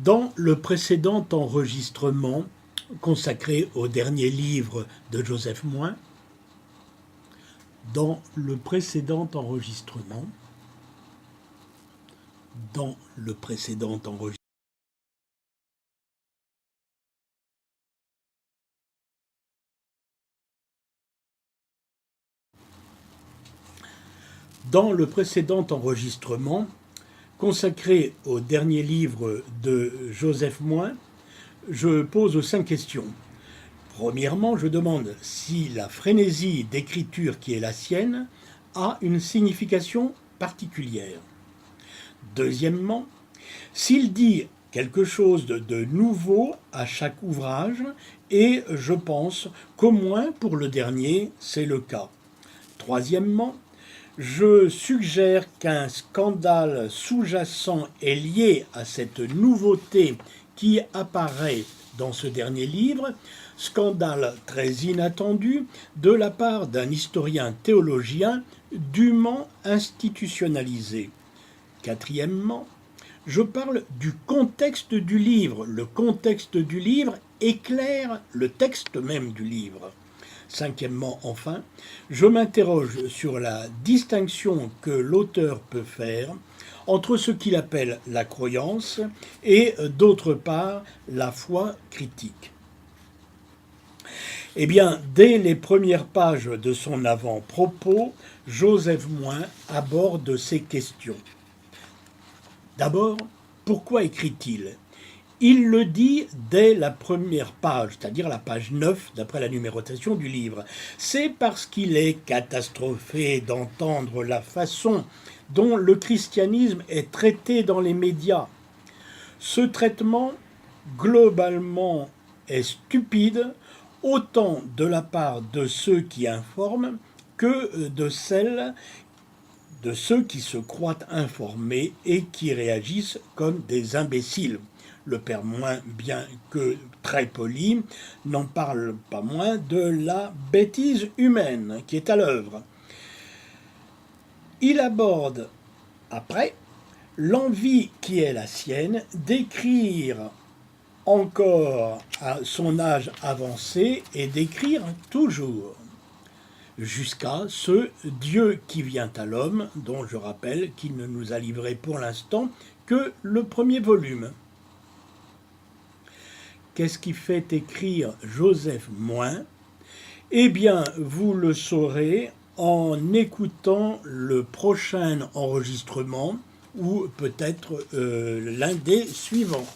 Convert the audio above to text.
Dans le précédent enregistrement consacré au dernier livre de Joseph Moyn, dans le précédent enregistrement, consacré au dernier livre de Joseph Moyn, je pose 5 questions. Premièrement, je demande si la frénésie d'écriture qui est la sienne a une signification particulière. Deuxièmement, s'il dit quelque chose de nouveau à chaque ouvrage, et je pense qu'au moins pour le dernier, c'est le cas. Troisièmement, je suggère qu'un scandale sous-jacent est lié à cette nouveauté qui apparaît dans ce dernier livre, scandale très inattendu de la part d'un historien théologien dûment institutionnalisé. Quatrièmement, je parle du contexte du livre. Le contexte du livre éclaire le texte même du livre. Cinquièmement, enfin, je m'interroge sur la distinction que l'auteur peut faire entre ce qu'il appelle la croyance et, d'autre part, la foi critique. Eh bien, dès les premières pages de son avant-propos, Joseph Moyn aborde ces questions. D'abord, pourquoi écrit-il ? Il le dit dès la première page, c'est-à-dire la page 9 d'après la numérotation du livre. C'est parce qu'il est catastrophé d'entendre la façon dont le christianisme est traité dans les médias. Ce traitement, globalement, est stupide, autant de la part de ceux qui informent que de celle de ceux qui se croient informés et qui réagissent comme des imbéciles. Le père Moyn, bien que très poli, n'en parle pas moins de la bêtise humaine qui est à l'œuvre. Il aborde après l'envie qui est la sienne d'écrire encore à son âge avancé et d'écrire toujours, jusqu'à ce Dieu qui vient à l'homme, dont je rappelle qu'il ne nous a livré pour l'instant que le premier volume. Qu'est-ce qui fait écrire Joseph Moyn ? Eh bien, vous le saurez en écoutant le prochain enregistrement ou peut-être l'un des suivants.